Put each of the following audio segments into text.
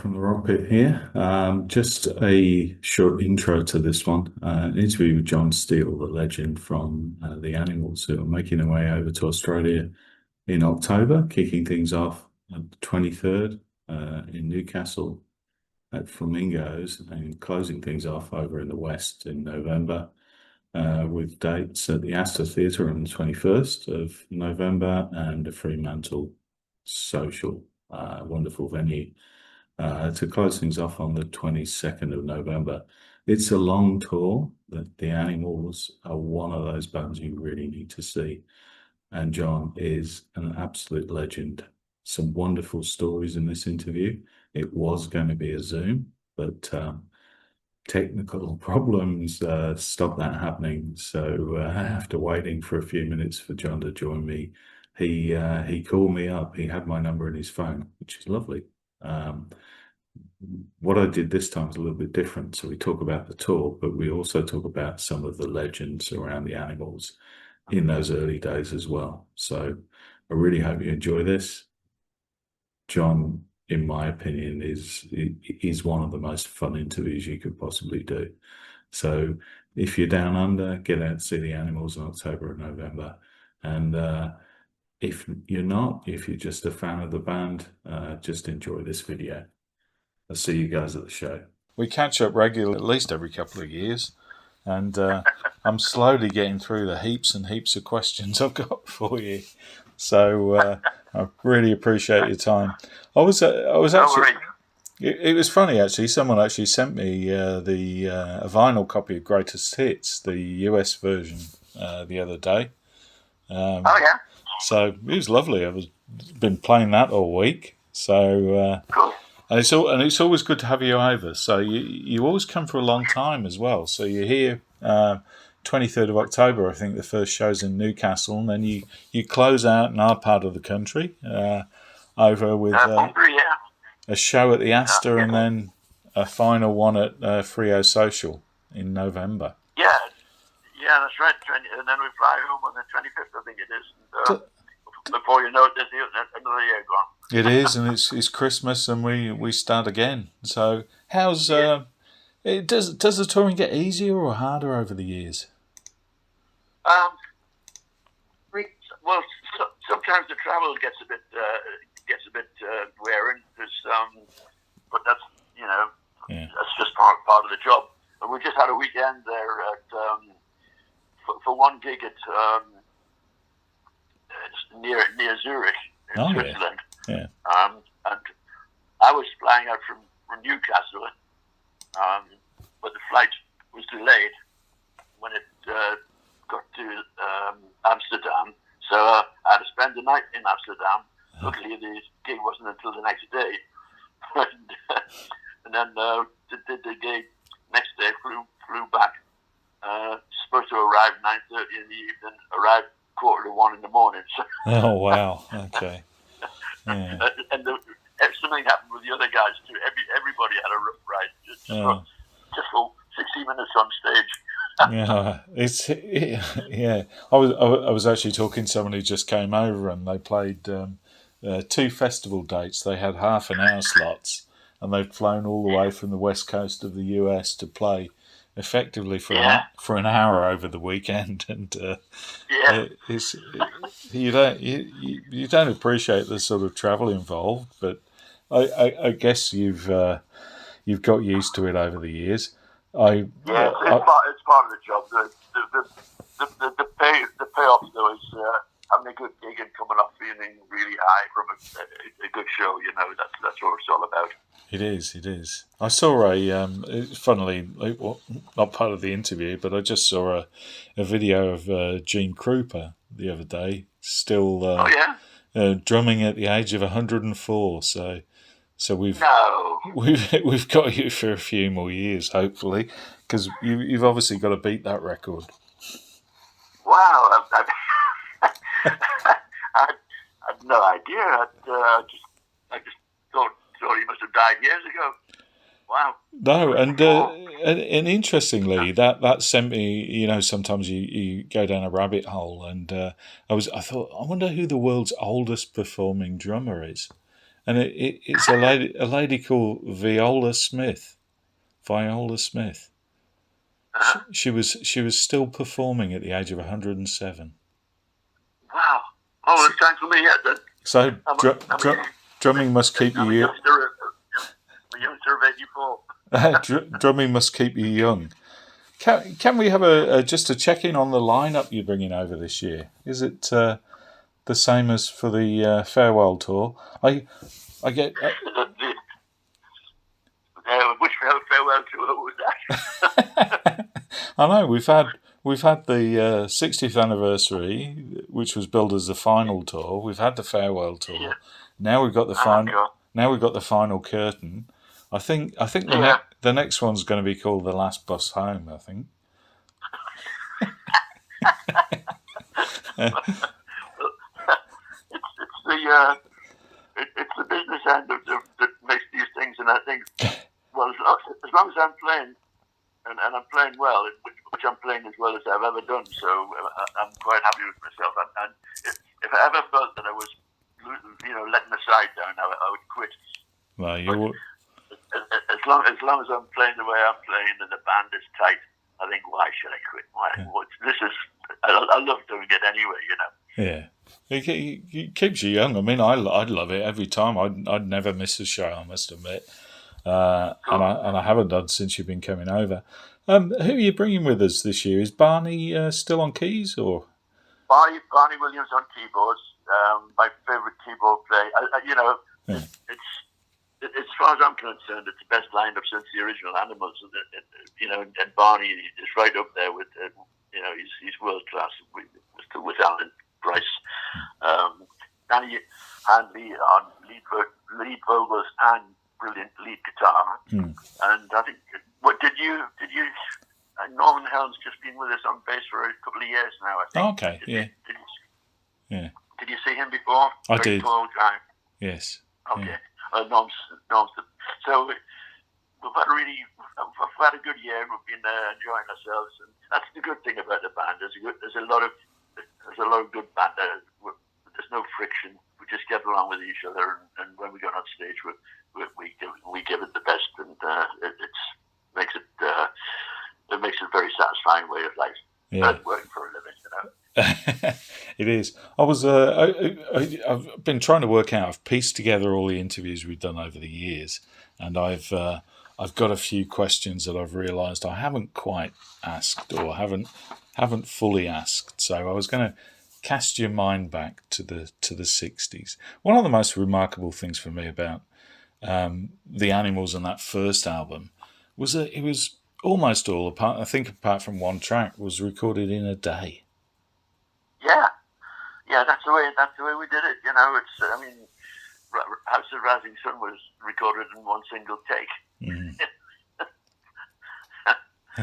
from the Rock Pit here. Just a short intro to this one. An interview with John Steele, the legend from the Animals, who are making their way over to Australia in October, kicking things off on the 23rd in Newcastle at Flamingos, and closing things off over in the West in November with dates at the Astor Theatre on the 21st of November and the Fremantle Social, wonderful venue, to close things off on the 22nd of November. It's a long tour. The Animals are one of those bands you really need to see. And John is an absolute legend. Some wonderful stories in this interview. It was going to be a Zoom, but technical problems stopped that happening. So after waiting for a few minutes for John to join me, he called me up. He had my number in his phone, which is lovely. What I did this time is a little bit different. So we talk about the tour, but we also talk about some of the legends around the Animals in those early days as well. So I really hope you enjoy this. John, in my opinion, is one of the most fun interviews you could possibly do. So if you're down under, get out and see the Animals in October and November. And if you're not, if you're just a fan of the band, just enjoy this video. I'll see you guys at the show. We catch up regularly, at least every couple of years. And I'm slowly getting through the heaps and heaps of questions I've got for you. So I really appreciate your time. I was actually. It was funny actually. Someone actually sent me a vinyl copy of Greatest Hits, the US version, the other day. Oh yeah. So it was lovely. I've been playing that all week. So Cool. and it's always good to have you over. So you always come for a long time as well. So you're here 23rd of October, I think the first show's in Newcastle, and then you close out in our part of the country over with a show at the Astor and then a final one at Freo Social in November. Yeah, that's right. And then we fly home on the 25th, I think it is. And, before you know it, there's another year gone. It is, and it's Christmas, and we start again. So how's does the touring get easier or harder over the years? Well, sometimes the travel gets a bit wearing, but that's that's just part of the job. And we just had a weekend there at for one gig at near Zurich in Switzerland. Yeah. And I was flying out from Newcastle, but the flight was delayed when it got to Amsterdam. So I had to spend the night in Amsterdam. Luckily, the gig wasn't until the next day. and then did the gig next day, flew back. Supposed to arrive 9:30 in the evening, arrived 1:45 in the morning. So Oh, wow. Okay. Yeah. and something happened with the other guys too. Everybody had a rough ride. Just for 60 minutes on stage. Yeah. I was actually talking to someone who just came over, and they played 2 festival dates. They had half an hour slots, and they'd flown all the way from the west coast of the US to play effectively for an hour over the weekend. And you don't appreciate the sort of travel involved, but I guess you've got used to it over the years. It's part of the job. The payoff though is having a good gig and coming off feeling really high from a good show. That's what it's all about. It is. I saw funnily, not part of the interview, but I just saw a video of Gene Krupa the other day, still drumming at the age of 104. So we've got you for a few more years, hopefully, because you've obviously got to beat that record. Wow, I had no idea. I just thought he must have died years ago. Wow. No, and interestingly, that sent me. Sometimes you go down a rabbit hole, and I thought, I wonder who the world's oldest performing drummer is, and it's a lady called Viola Smith. Viola Smith. She was still performing at the age of 107. Wow. Oh, it's time for me yet then. So drumming must keep I'm you. a youngster of 84. Drumming must keep you young. Can we have just a check in on the lineup you're bringing over this year? Is it the same as for the farewell tour? I get. Which farewell tour was that? I know we've had the 60th anniversary, which was billed as the final tour. We've had the farewell tour. Yeah. Now we've got the final. Now we've got the final curtain. I think the next one's going to be called The Last Bus Home. I think. It's the business end that makes these things, and I think, well, as long as I'm playing, and I'm playing well, which I'm playing as well as I've ever done, so I'm quite happy with myself. And if I ever felt that I was, letting the side down, I would quit. Well, you. As long as I'm playing the way I'm playing and the band is tight, I think, why should I quit? I love doing it anyway, Yeah, it keeps you young. I mean, I'd love it every time. I'd never miss a show, I must admit. And I haven't done since you've been coming over. Who are you bringing with us this year? Is Barney still on keys or? Barney Williams on keyboards. My favourite keyboard player. It's as far as I'm concerned, it's the best lineup since the original Animals. And Barney is right up there with, he's world class with Alan Price. Danny Handley on lead vocals and brilliant lead guitar. And I think, Norman Helm's just been with us on bass for a couple of years now, I think. Okay, Did you see him before? I did. Tall guy. Yes. Okay. Yeah. Norm's so we've had a good year. We've been enjoying ourselves, and that's the good thing about the band. There's a lot of good band. There's no friction. We just get along with each other, and when we go on stage, we give it the best, and it makes it a very satisfying way of life. Yeah. Working for a living, It is. I've been trying to work out. I've pieced together all the interviews we've done over the years, and I've got a few questions that I've realised I haven't quite asked or haven't fully asked. So I was going to cast your mind back to the 60s. One of the most remarkable things for me about the Animals and that first album was that it was almost all apart from one track, was recorded in a day. Yeah, that's the way we did it. House of Rising Sun was recorded in one single take. Mm.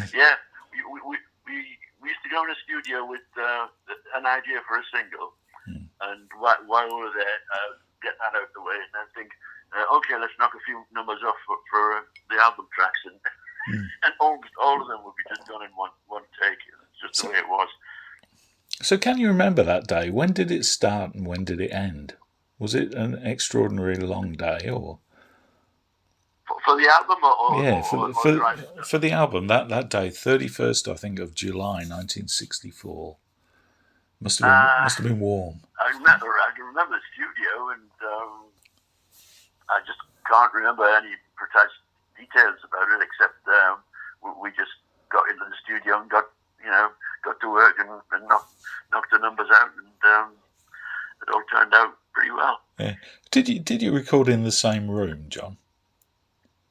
Yeah, we used to go in a studio with an idea for a single, and while we were there, get that out of the way, and then think, okay, let's knock a few numbers off for the album tracks, and all of them would be just done in one take. It's just the way it was. So can you remember that day? When did it start and when did it end? Was it an extraordinarily long day, or for the album, for the album that day, 31st, I think, of July 1964. Must have been warm. I remember the studio, and I just can't remember any precise details about it, except we just got into the studio and got to work and knocked the numbers out, and it all turned out pretty well. Yeah. Did you record in the same room, John?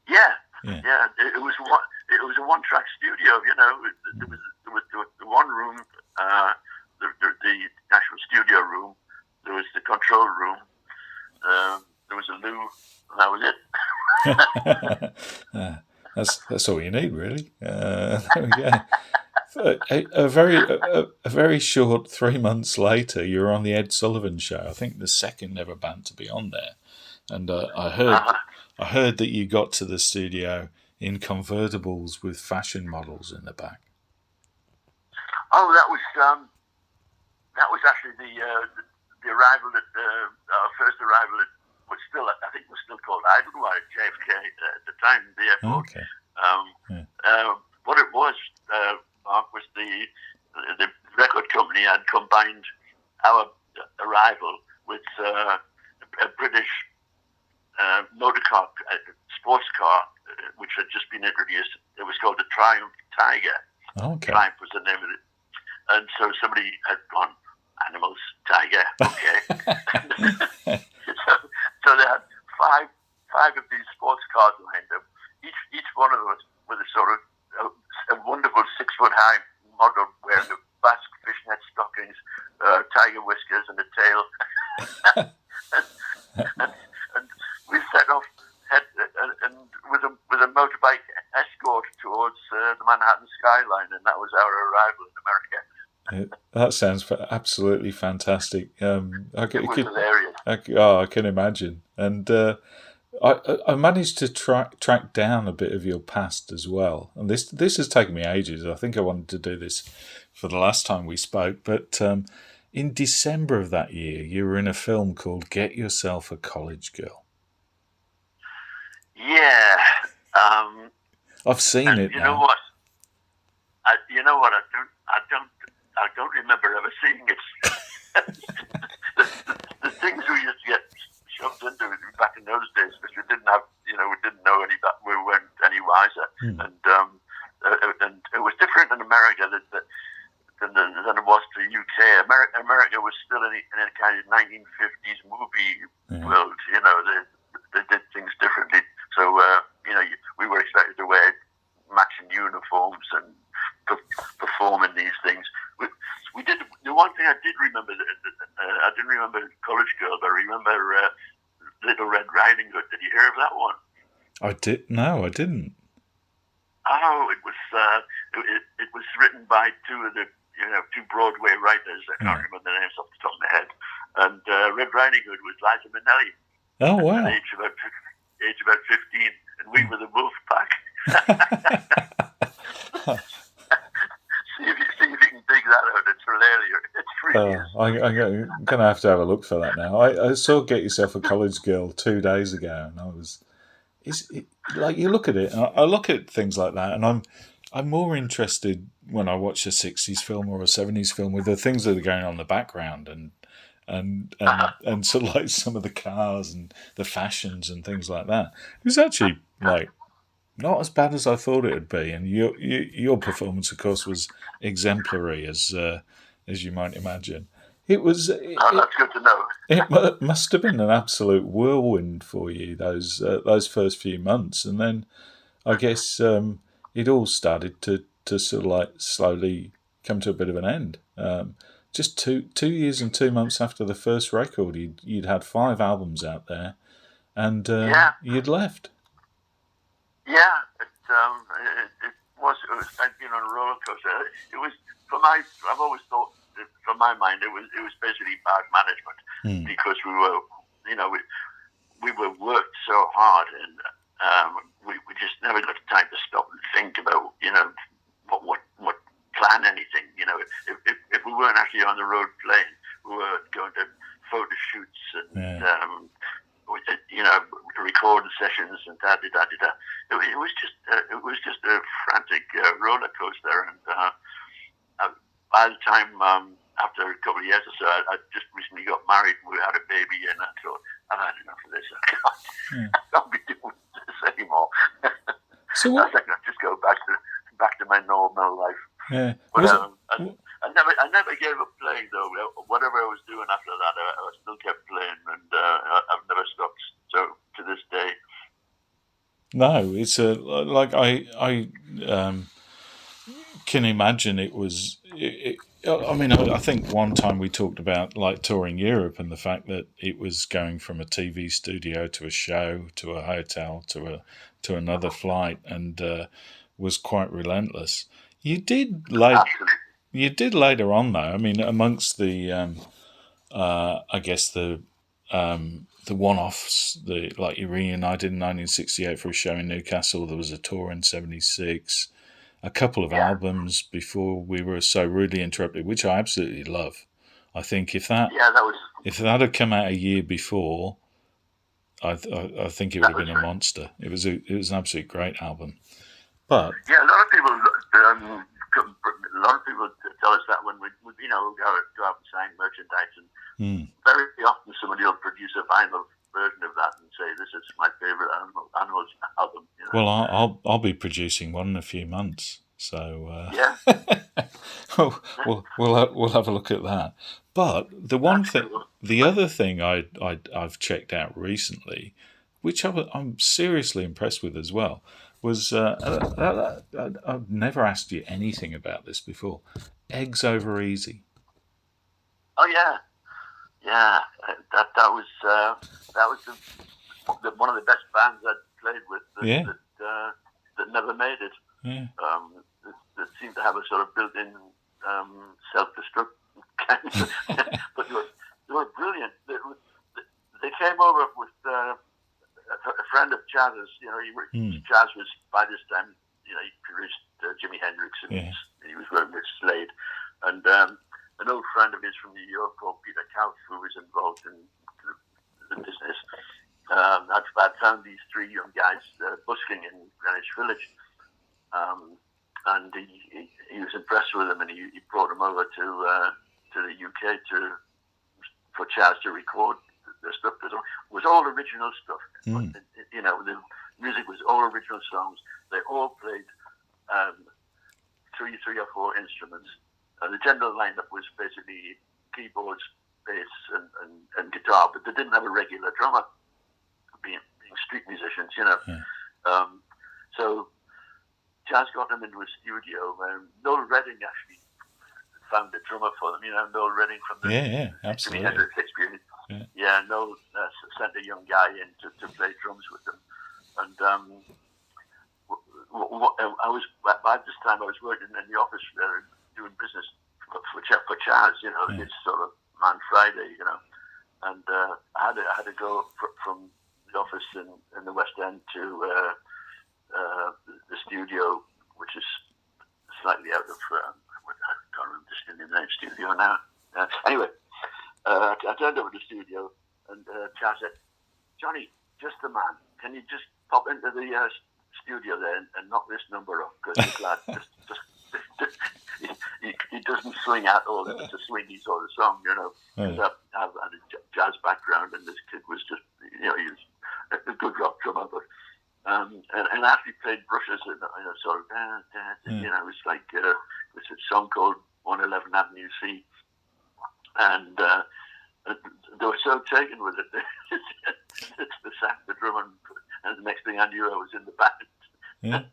Yeah. It was a one-track studio. There was the one room, the actual studio room. There was the control room. There was a loo, and that was it. That's all you need, really. There we go. A very short 3 months later, you're on the Ed Sullivan Show. I think the second ever band to be on there, and I heard that you got to the studio in convertibles with fashion models in the back. Oh, that was actually the arrival at our first arrival was still, I think it was still called Idlewild, JFK at the time, the airport. Okay. What it was, Mark, was the record company had combined our arrival with a British motor car, sports car, which had just been introduced. It was called the Triumph Tiger. Okay. Triumph was the name of it. And so somebody had gone, animals, tiger, okay. so they had five of these sports cars lined up. Each one of them with a sort of a wonderful 6 foot high model wearing a Basque fishnet stockings, tiger whiskers, and a tail. and we set off and with a motorbike escort towards the Manhattan skyline, and that was our arrival in America. That sounds absolutely fantastic. It was hilarious. I can imagine. And I managed to track down a bit of your past as well. And this has taken me ages. I think I wanted to do this for the last time we spoke. But in December of that year, you were in a film called Get Yourself a College Girl. Yeah. I've seen it you now. Know what? I don't remember ever seeing it. the things we used to get shoved into back in those days, because we didn't have, we didn't know any, we weren't any wiser, and it was different in America than it was to the UK. America was still in a kind of 1950s movie world. They did things differently. So we were expected to wear matching uniforms and perform in these things. We did. The one thing I did remember, I didn't remember College Girl, but I remember Little Red Riding Hood. Did you hear of that one? I did. No, I didn't. Oh, it was written by two Broadway writers. I can't remember the names off the top of my head. And Red Riding Hood was Liza Minnelli. Oh wow! At age about 15, and we were the Wolf Pack. See if you can dig that out. It's hilarious. It's I'm going to have to have a look for that now. I saw Get Yourself a College Girl 2 days ago, and like you look at it, and I look at things like that, and I'm more interested when I watch a 60s film or a 70s film with the things that are going on in the background and sort of like some of the cars and the fashions and things like that. It was actually like not as bad as I thought it would be, and your performance, of course, was exemplary as you might imagine. It was. That's good to know. It must have been an absolute whirlwind for you those first few months, and then I guess it all started to sort of like slowly come to a bit of an end. Just 2 years and 2 months after the first record, you'd had 5 albums out there, and you'd left. Yeah, it was. I'd been on a roller coaster. It was I've always thought, from my mind, it was basically bad management, because we were worked so hard, and we just never got the time to stop and think about what plan anything. If we weren't actually on the road playing, we were going to photo shoots and recording sessions and da da da da. It was just a frantic roller coaster, and by the time after a couple of years or so, I just recently got married and we had a baby, and I thought, I've had enough of this. I can't be doing this anymore. So I think I'll just go back to my normal life. Yeah. But I never gave up playing though. Whatever I was doing after that, I still kept playing, and I've never stopped. So to this day. No, it's like I can imagine it was. I mean, I think one time we talked about like touring Europe and the fact that it was going from a TV studio to a show to a hotel to another flight, and was quite relentless. You did later on though. I mean, amongst the I guess the one-offs, like you reunited in 1968 for a show in Newcastle. There was a tour in '76. A couple of albums before we were so rudely interrupted, which I absolutely love. I think if that had come out a year before, I think it would have been a monster. It was an absolute great album. But yeah, a lot of people tell us that when we go out and sign merchandise, and very often somebody will produce a vinyl version of that and say, "This is my favorite Animals album." You know? Well, I'll be producing one in a few months, so yeah, we'll have a look at that. But the other thing I've checked out recently, which I'm seriously impressed with as well, was I've never asked you anything about this before. Eggs Over Easy. Oh yeah, that was one of the best bands I'd played with that never made it. Yeah. That seemed to have a sort of built-in self-destruct kind of, but they were brilliant. They came over with a friend of Chaz's. Chaz was by this time, he produced Jimi Hendrix, and he was working with Slade, and an old friend of his from New York called Peter Kauf, who was involved in the business. I'd found these three young guys busking in Greenwich Village, and he was impressed with them, and he brought them over to the UK for Chaz to record the stuff. It was all original stuff. The music was all original songs. They all played three or four instruments. The general lineup was basically keyboards, bass, and guitar, but they didn't have a regular drummer, being street musicians, So Chaz got them into a studio. Noel Redding actually found a drummer for them. Noel Redding from the Jimi Hendrix experience. Yeah, Noel sent a young guy in to play drums with them, and I was by this time I was working in the office doing business for Chaz. It's sort of Man Friday, and I had to go from the office in the West End to the studio, which is slightly out of I can't remember the name studio now. Anyway, I turned over to the studio, and Chaz said, "Johnny, just the man. Can you just pop into the studio there and knock this number off? Because this lad he doesn't swing at all. It's a swingy sort of song, Because I've had a jazz background, and this kid was just, he was a good rock drummer, but and actually played brushes, and sort of, it was like it's a song called 111 Avenue C, and they were so taken with it. They sacked the drummer, and the next thing I knew, I was in the band.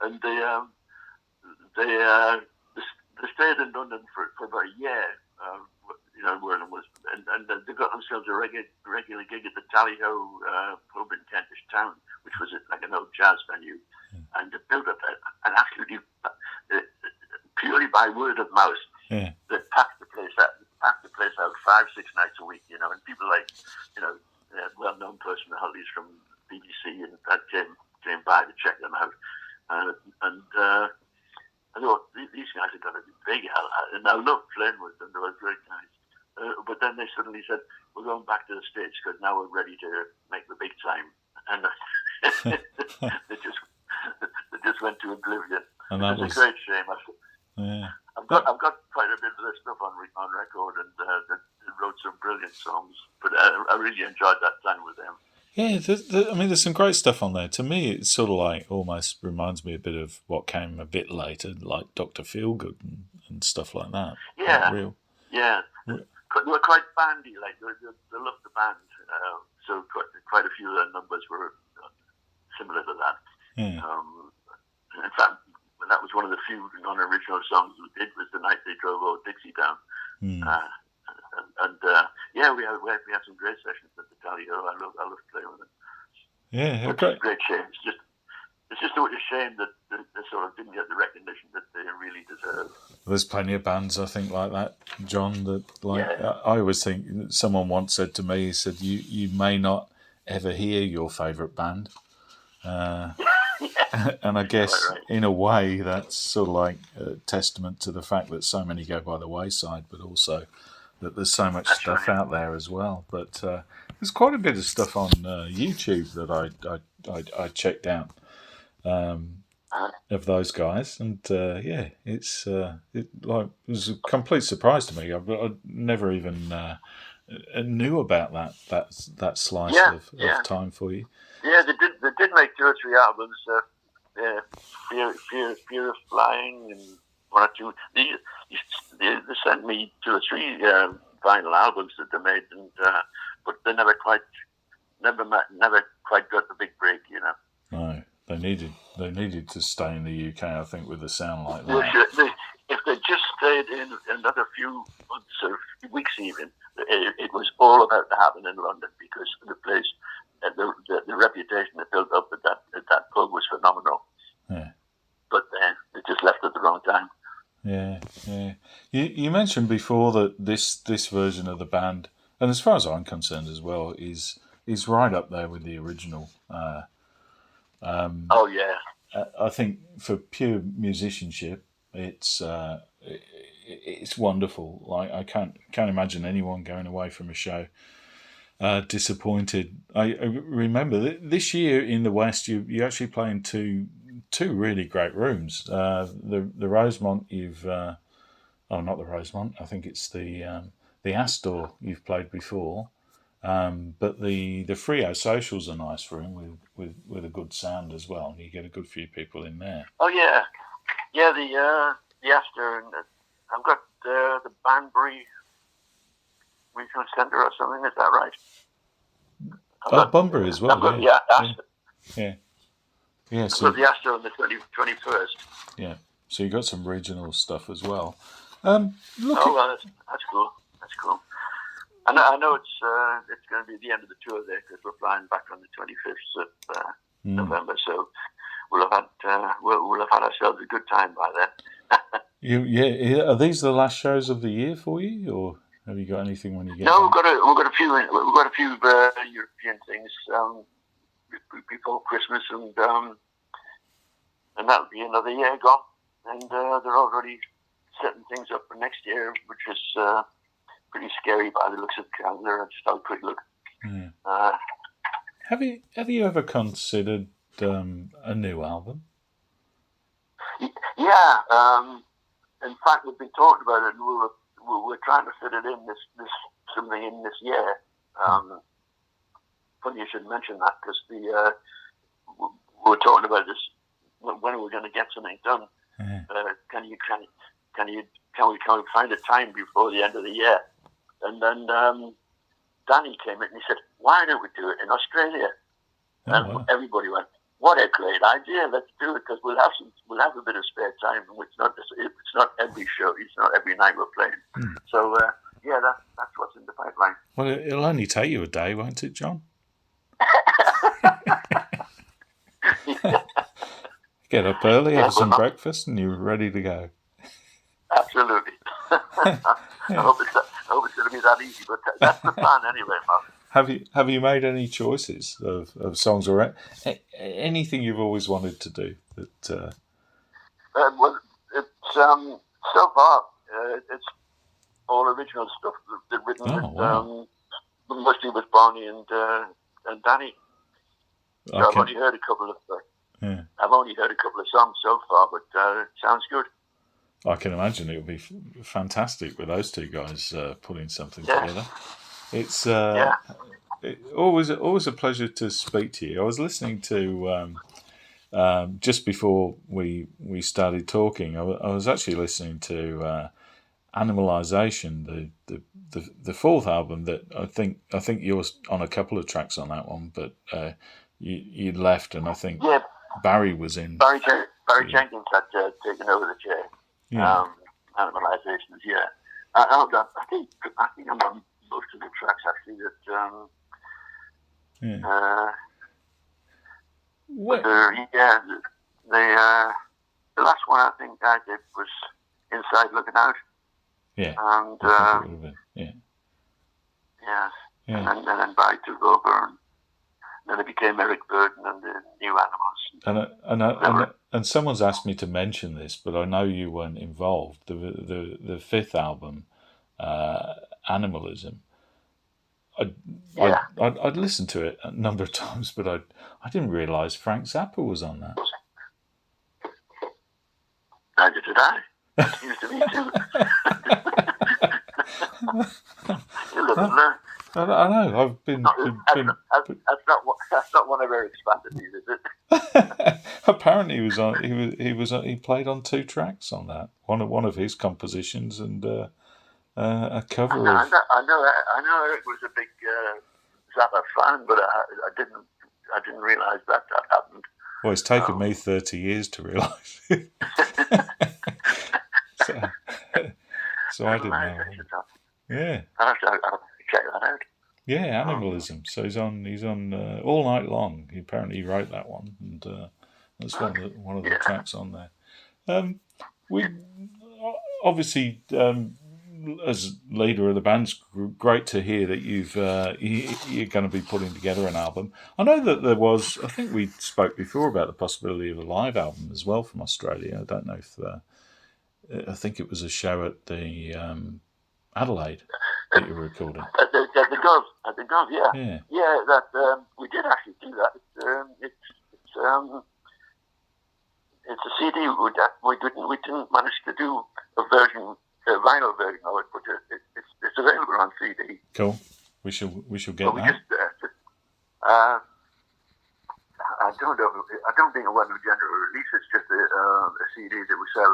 And they stayed in London for about a year. Where was, and they got themselves a regular gig at the Tally-Ho pub in Kentish Town, which was like an old jazz venue, and they built up and actually purely by word of mouth, they packed the place out 5-6 nights a week, and people like well-known personalities from BBC and that came by to check them out, and I thought these guys are going to be big, and I loved playing with them. They were great guys. But then they suddenly said, "We're going back to the States because now we're ready to make the big time," and they just went to oblivion. And that was a great shame. I've got quite a bit of this stuff on record, and they wrote some brilliant songs. But I really enjoyed that time with them. Yeah, there's some great stuff on there. To me, it's sort of like almost reminds me a bit of what came a bit later, like Dr. Feelgood and stuff like that. Yeah, yeah. They were quite bandy, like they loved the band. So quite a few of their numbers were similar to that. Yeah. In fact, that was one of the few non-original songs we did. Was the night they drove old Dixie down. We had some great sessions at the Tally-Ho. I love playing with them. Yeah, great shame. It's just a shame that they sort of didn't get the recognition that they really deserve. There's plenty of bands I think like that, John. That I always think someone once said to me, he said, "You may not ever hear your favourite band," and I guess in a way that's sort of like a testament to the fact that so many go by the wayside, but also that there's so much stuff out there as well. But there's quite a bit of stuff on YouTube that I checked out of those guys, and it was a complete surprise to me. I never even knew about that slice of time for you. Yeah, they did make 2 or 3 albums. Fear of Flying, and 1 or 2. They sent me 2 or 3 vinyl albums that they made, and but they never quite got the big break, you know. No, they needed to stay in the UK, I think, with a sound like that. If they just stayed in another few months or weeks, even, it was all about to happen in London, because the place, the reputation that built up at that pub was phenomenal. Yeah. But they just left at the wrong time. Yeah. You mentioned before that this version of the band, and as far as I'm concerned as well, is right up there with the original. Oh yeah. I think for pure musicianship, it's wonderful. Like, I can't imagine anyone going away from a show disappointed. I remember this year in the West, you actually play in two really great rooms. The Rosemont, not the Rosemont. I think it's the Astor you've played before. But the Frio Social's a nice room with a good sound as well. You get a good few people in there. Oh yeah. The Astor, and I've got the Banbury Regional Centre or something. Is that right? Bunbury as well. Astor. Yeah. So the Astor on the 21st. Yeah. So you got some regional stuff as well. That's cool. That's cool. And I know it's going to be the end of the tour there, because we're flying back on the 25th of November. So we'll have had ourselves a good time by then. Are these the last shows of the year for you, or have you got anything when you get? No, we've got a few European things before Christmas, and that'll be another year gone. And they're already setting things up for next year, which is pretty scary by the looks of the calendar. I just had a quick look. Yeah. Have you ever considered a new album? Yeah. In fact, we've been talking about it, and we're trying to fit it in this something in this year. Funny you should mention that, because we were talking about this. When are we going to get something done? Can we find a time before the end of the year? And then Danny came in and he said, "Why don't we do it in Australia?" And everybody went, "What a great idea! Let's do it, because we'll have a bit of spare time. And it's not every show. It's not every night we're playing. So that's what's in the pipeline." Well, it'll only take you a day, won't it, John? Get up early, have some breakfast, and you're ready to go. Absolutely. I hope it's going to be that easy, but that's the plan anyway, Mark. Have you made any choices of songs or anything you've always wanted to do? That well, it's so far it's all original stuff that's written mostly with Barney and Danny. So I've only heard a couple of songs so far, but it sounds good. I can imagine it would be fantastic with those two guys putting something together. It's always a pleasure to speak to you. I was listening to just before we started talking. I was actually listening to Animalization, the fourth album that I think you're on a couple of tracks on that one, but you'd left, and I think Barry was in. Barry Jenkins had taken over the chair. Yeah. Animalizations, yeah. I think I'm on most of the tracks actually. The last one I think I did was Inside Looking Out. Yeah. And and then Barry took over, and then it became Eric Burden and the New Animals. And someone's asked me to mention this, but I know you weren't involved. The fifth album, Animalism. I'd listened to it a number of times, but I didn't realise Frank Zappa was on that. Neither did I. That used to me too. You live and learn. I know. I've been. That's not one of Eric's fantasies, is it? Apparently, he played on 2 tracks on that. One of his compositions and a cover of. I know Eric was a big Zappa fan, but I didn't realise that happened. Well, it's taken me 30 years to realise. so I didn't know. Yeah. I'll have to check that out. Yeah, Animalism. So he's on all night long. He wrote that one, and that's one of the tracks on there. We obviously, as leader of the band's great to hear that you're going to be putting together an album. I know that there was. I think we spoke before about the possibility of a live album as well from Australia. I don't know if. I think it was a show at the Adelaide that you were recording. At the Gov, yeah. That we did actually do that. It's a CD. We didn't manage to do a vinyl version of it, but it's available on CD. Cool. We shall get that. I don't know. I don't think it was a general release. It's just a CD that we sell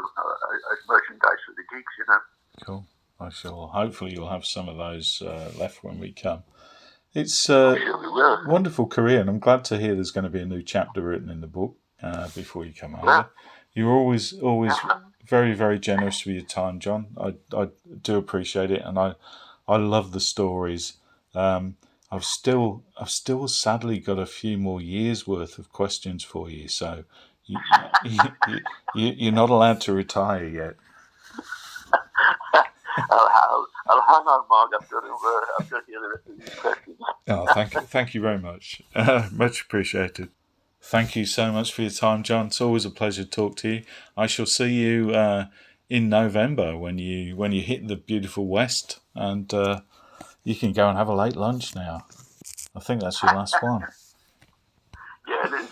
as merchandise for the geeks, you know. Cool. Hopefully, you'll have some of those left when we come. It's a wonderful career, and I'm glad to hear there's going to be a new chapter written in the book before you come over. Yeah. You're always very, very generous with your time, John. I do appreciate it, and I love the stories. I've still sadly got a few more years worth of questions for you, so you're not allowed to retire yet. I'll hang on, Mark. I've got the other questions. Oh, thank you very much. Much appreciated. Thank you so much for your time, John. It's always a pleasure to talk to you. I shall see you in November when you hit the beautiful West, and you can go and have a late lunch now. I think that's your last one. Yeah, it is.